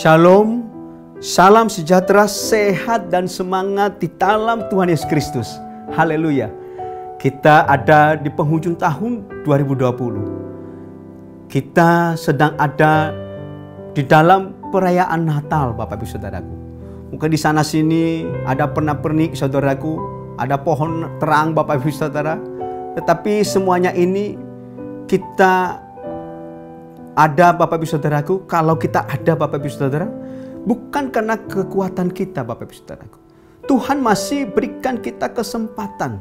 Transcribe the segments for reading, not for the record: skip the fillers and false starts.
Shalom, salam sejahtera, sehat dan semangat di dalam Tuhan Yesus Kristus. Haleluya. Kita ada di penghujung tahun 2020. Kita sedang ada di dalam perayaan Natal, Bapak Ibu Saudaraku. Mungkin di sana sini ada pernak-pernik saudaraku, ada pohon terang Bapak Ibu Saudara. Tetapi semuanya ini kita ada Bapak Ibu Saudaraku, kalau kita ada Bapak Ibu Saudara, bukan karena kekuatan kita Bapak Ibu Saudaraku. Tuhan masih berikan kita kesempatan,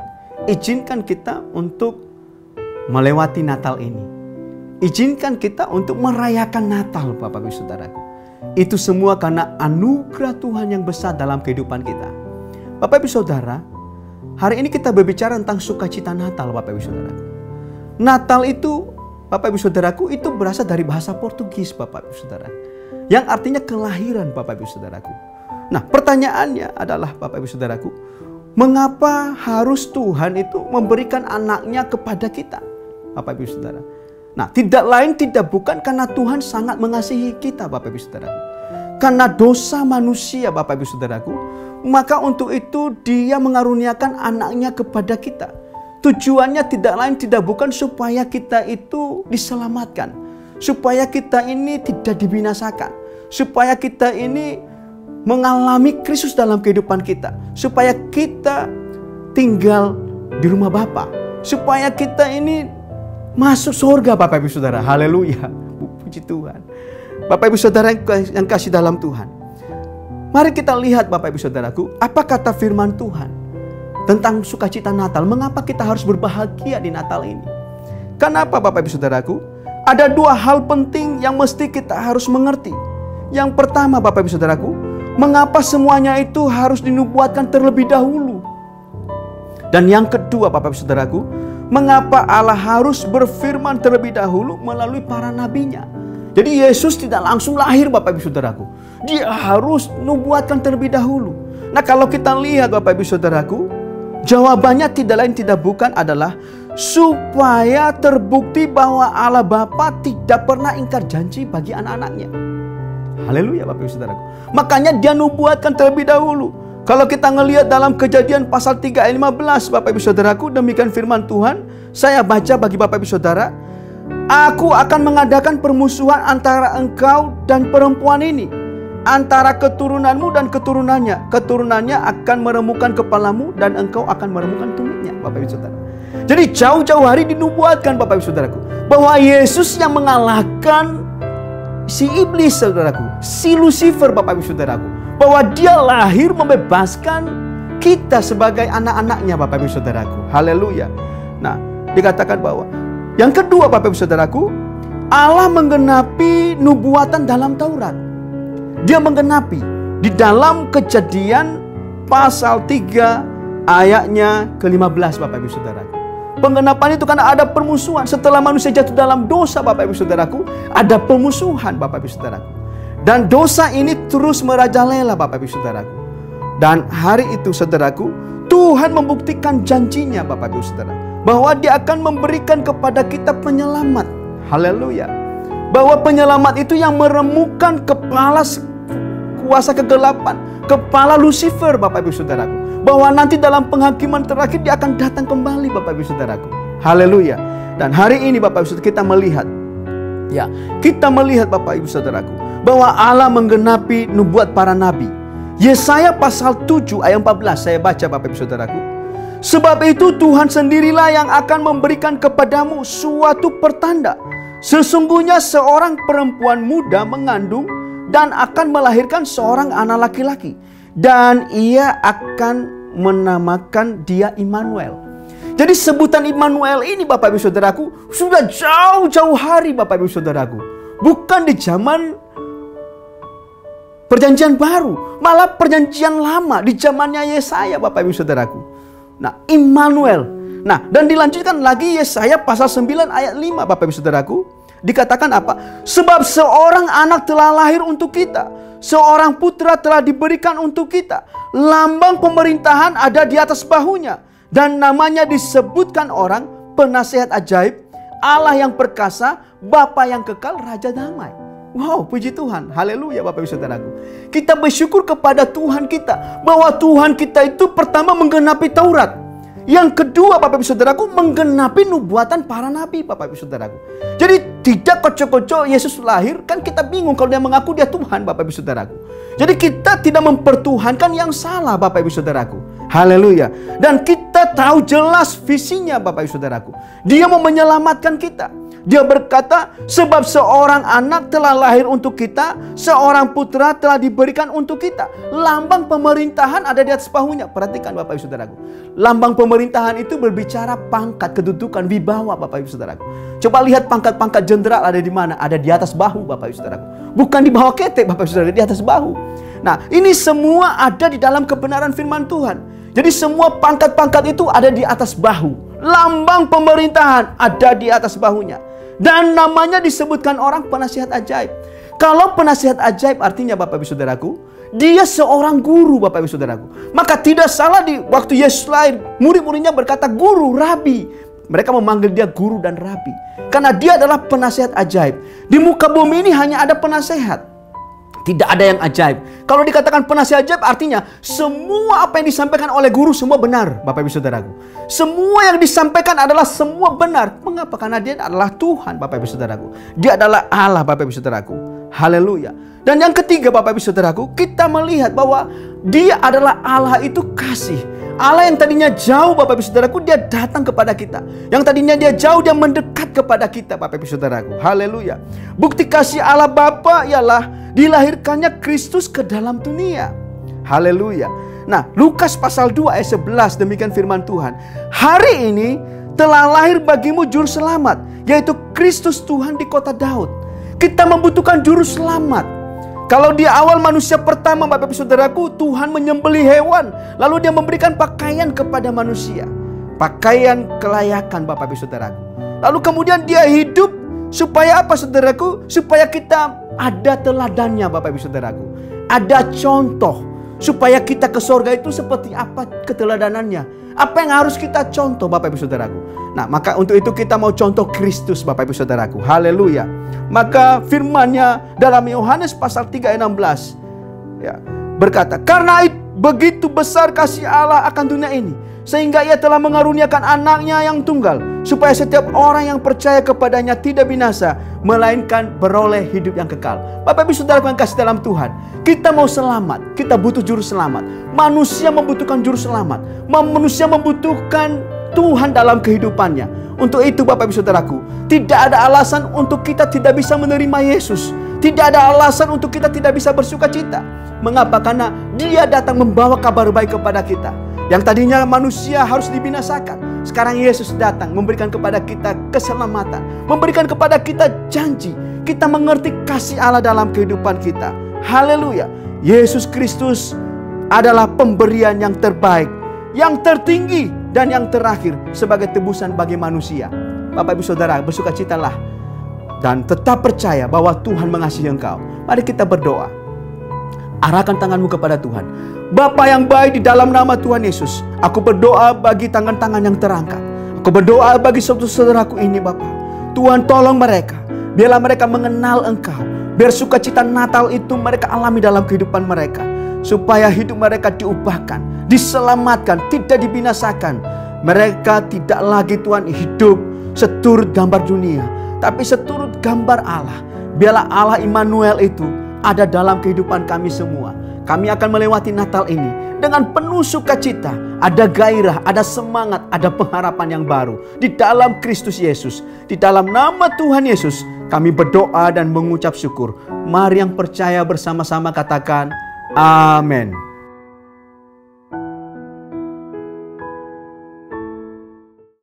izinkan kita untuk melewati Natal ini. Izinkan kita untuk merayakan Natal Bapak Ibu Saudaraku. Itu semua karena anugerah Tuhan yang besar dalam kehidupan kita. Bapak Ibu Saudara, hari ini kita berbicara tentang sukacita Natal Bapak Ibu Saudaraku. Natal itu Bapak Ibu Saudaraku itu berasal dari bahasa Portugis Bapak Ibu Saudara, yang artinya kelahiran Bapak Ibu Saudaraku. Nah, pertanyaannya adalah Bapak Ibu Saudaraku, mengapa harus Tuhan itu memberikan anaknya kepada kita Bapak Ibu Saudara? Nah, tidak lain tidak bukan karena Tuhan sangat mengasihi kita Bapak Ibu Saudaraku. Karena dosa manusia Bapak Ibu Saudaraku, maka untuk itu Dia mengaruniakan anaknya kepada kita. Tujuannya tidak lain tidak bukan supaya kita itu diselamatkan, supaya kita ini tidak dibinasakan, supaya kita ini mengalami Kristus dalam kehidupan kita, supaya kita tinggal di rumah Bapa, supaya kita ini masuk surga Bapak Ibu Saudara. Haleluya, puji Tuhan. Bapak Ibu Saudara yang kasih dalam Tuhan, mari kita lihat Bapak Ibu Saudaraku, apa kata firman Tuhan tentang sukacita Natal. Mengapa kita harus berbahagia di Natal ini? Kenapa Bapak Ibu Saudaraku? Ada dua hal penting yang mesti kita harus mengerti. Yang pertama Bapak Ibu Saudaraku, mengapa semuanya itu harus dinubuatkan terlebih dahulu? Dan yang kedua Bapak Ibu Saudaraku, mengapa Allah harus berfirman terlebih dahulu melalui para nabinya? Jadi Yesus tidak langsung lahir Bapak Ibu Saudaraku. Dia harus nubuatkan terlebih dahulu. Nah, kalau kita lihat Bapak Ibu Saudaraku, jawabannya tidak lain tidak bukan adalah supaya terbukti bahwa Allah Bapa tidak pernah ingkar janji bagi anak-anaknya. Haleluya Bapak Ibu Saudaraku. Makanya Dia nubuatkan terlebih dahulu. Kalau kita ngelihat dalam Kejadian pasal 3 ayat 15 Bapak Ibu Saudaraku, demikian firman Tuhan. Saya baca bagi Bapak Ibu Saudara. Aku akan mengadakan permusuhan antara engkau dan perempuan ini, antara keturunanmu dan keturunannya. Keturunannya akan meremukkan kepalamu dan engkau akan meremukkan tumitnya Bapak Ibu Saudara. Jadi jauh-jauh hari dinubuatkan Bapak Ibu Saudaraku, bahwa Yesus yang mengalahkan si iblis saudaraku, si Lucifer Bapak Ibu Saudaraku, bahwa Dia lahir membebaskan kita sebagai anak-anaknya Bapak Ibu Saudaraku. Haleluya. Nah, dikatakan bahwa yang kedua Bapak Ibu Saudaraku, Allah menggenapi nubuatan dalam Taurat. Dia menggenapi di dalam Kejadian pasal 3 ayatnya ke-15 Bapak Ibu Saudaraku. Penggenapan itu karena ada permusuhan. Setelah manusia jatuh dalam dosa Bapak Ibu Saudaraku, ada permusuhan Bapak Ibu Saudaraku. Dan dosa ini terus merajalela Bapak Ibu Saudaraku. Dan hari itu saudaraku, Tuhan membuktikan janjinya Bapak Ibu Saudara, bahwa Dia akan memberikan kepada kita penyelamat. Haleluya. Bahwa penyelamat itu yang meremukkan kepala kuasa kegelapan, kepala Lucifer Bapak Ibu Saudaraku. Bahwa nanti dalam penghakiman terakhir Dia akan datang kembali Bapak Ibu Saudaraku. Haleluya. Dan hari ini Bapak Ibu Saudara, kita melihat, ya, kita melihat Bapak Ibu Saudaraku, bahwa Allah menggenapi nubuat para nabi. Yesaya pasal 7 ayat 14 saya baca Bapak Ibu Saudaraku. Sebab itu Tuhan sendirilah yang akan memberikan kepadamu suatu pertanda. Sesungguhnya seorang perempuan muda mengandung dan akan melahirkan seorang anak laki-laki. Dan ia akan menamakan dia Immanuel. Jadi sebutan Immanuel ini Bapak Ibu Saudaraku sudah jauh-jauh hari Bapak Ibu Saudaraku. Bukan di zaman Perjanjian Baru, malah Perjanjian Lama di zamannya Yesaya Bapak Ibu Saudaraku. Nah, Immanuel. Nah, dan dilanjutkan lagi Yesaya pasal 9 ayat 5 Bapak Ibu Saudaraku. Dikatakan apa? Sebab seorang anak telah lahir untuk kita, seorang putra telah diberikan untuk kita. Lambang pemerintahan ada di atas bahunya, dan namanya disebutkan orang Penasihat Ajaib, Allah yang perkasa, Bapa yang kekal, Raja damai. Wow, puji Tuhan. Haleluya Bapak Ibu Saudaraku. Kita bersyukur kepada Tuhan kita bahwa Tuhan kita itu pertama menggenapi Taurat. Yang kedua Bapak Ibu Saudaraku, menggenapi nubuatan para nabi Bapak Ibu Saudaraku. Jadi tidak kocok-kocok Yesus lahir, kan kita bingung kalau dia mengaku dia Tuhan Bapak Ibu Saudaraku. Jadi kita tidak mempertuhankan yang salah Bapak Ibu Saudaraku. Haleluya. Dan kita tahu jelas visinya Bapak Ibu Saudaraku. Dia mau menyelamatkan kita. Dia berkata, sebab seorang anak telah lahir untuk kita, seorang putra telah diberikan untuk kita. Lambang pemerintahan ada di atas bahunya. Perhatikan Bapak Ibu Saudaraku. Lambang pemerintahan itu berbicara pangkat, kedudukan, wibawa Bapak Ibu Saudaraku. Coba lihat pangkat-pangkat jenderal ada di mana? Ada di atas bahu Bapak Ibu Saudaraku. Bukan di bawah ketek Bapak Ibu Saudaraku, di atas bahu. Nah, ini semua ada di dalam kebenaran firman Tuhan. Jadi semua pangkat-pangkat itu ada di atas bahu. Lambang pemerintahan ada di atas bahunya. Dan namanya disebutkan orang penasihat ajaib. Kalau penasihat ajaib artinya Bapak Ibu Saudaraku, dia seorang guru Bapak Ibu Saudaraku. Maka tidak salah di waktu Yesus lahir, murid-muridnya berkata guru, rabi. Mereka memanggil dia guru dan rabi. Karena dia adalah penasihat ajaib. Di muka bumi ini hanya ada penasehat. Tidak ada yang ajaib. Kalau dikatakan penasihat ajaib artinya semua apa yang disampaikan oleh guru semua benar Bapak Ibu Saudaraku. Semua yang disampaikan adalah semua benar. Mengapa? Karena dia adalah Tuhan Bapak Ibu Saudaraku. Dia adalah Allah Bapak Ibu Saudaraku. Haleluya. Dan yang ketiga Bapak Ibu Saudaraku, kita melihat bahwa dia adalah Allah itu kasih. Allah yang tadinya jauh Bapak Ibu Saudaraku, dia datang kepada kita. Yang tadinya dia jauh, dia mendekat kepada kita Bapak Ibu Saudaraku. Haleluya. Bukti kasih Allah Bapa ialah dilahirkannya Kristus ke dalam dunia. Haleluya. Nah, Lukas pasal 2 ayat 11 demikian firman Tuhan. Hari ini telah lahir bagimu juru selamat, yaitu Kristus Tuhan di kota Daud. Kita membutuhkan juru selamat. Kalau di awal manusia pertama Bapak Ibu Saudaraku, Tuhan menyembelih hewan, lalu dia memberikan pakaian kepada manusia. Pakaian kelayakan Bapak Ibu Saudaraku. Lalu kemudian dia hidup supaya apa Saudaraku? Supaya kita ada teladannya Bapak Ibu Saudaraku. Ada contoh supaya kita ke surga itu seperti apa keteladanannya. Apa yang harus kita contoh Bapak Ibu Saudaraku. Nah, maka untuk itu kita mau contoh Kristus Bapak Ibu Saudaraku. Haleluya. Maka firman-Nya dalam Yohanes pasal 3 ayat 16 ya, berkata, karena begitu besar kasih Allah akan dunia ini, sehingga ia telah mengaruniakan anaknya yang tunggal, supaya setiap orang yang percaya kepadanya tidak binasa, melainkan beroleh hidup yang kekal. Bapak Ibu Saudara yang kasih dalam Tuhan, kita mau selamat, kita butuh juru selamat. Manusia membutuhkan juru selamat. Manusia membutuhkan Tuhan dalam kehidupannya. Untuk itu Bapak Ibu Saudaraku, tidak ada alasan untuk kita tidak bisa menerima Yesus. Tidak ada alasan untuk kita tidak bisa bersuka cita. Mengapa? Karena Dia datang membawa kabar baik kepada kita. Yang tadinya manusia harus dibinasakan, sekarang Yesus datang memberikan kepada kita keselamatan, memberikan kepada kita janji. Kita mengerti kasih Allah dalam kehidupan kita. Haleluya. Yesus Kristus adalah pemberian yang terbaik, yang tertinggi, dan yang terakhir sebagai tebusan bagi manusia. Bapak Ibu Saudara, bersukacitalah dan tetap percaya bahwa Tuhan mengasihi engkau. Mari kita berdoa. Arahkan tanganmu kepada Tuhan. Bapa yang baik, di dalam nama Tuhan Yesus, aku berdoa bagi tangan-tangan yang terangkat. Aku berdoa bagi saudara-saudaraku ini Bapa. Tuhan tolong mereka. Biarlah mereka mengenal Engkau. Biar sukacita Natal itu mereka alami dalam kehidupan mereka. Supaya hidup mereka diubahkan, diselamatkan, tidak dibinasakan. Mereka tidak lagi Tuhan hidup seturut gambar dunia, tapi seturut gambar Allah. Biarlah Allah Immanuel itu ada dalam kehidupan kami semua. Kami akan melewati Natal ini dengan penuh sukacita. Ada gairah, ada semangat, ada pengharapan yang baru di dalam Kristus Yesus. Di dalam nama Tuhan Yesus kami berdoa dan mengucap syukur. Mari yang percaya bersama-sama katakan amin.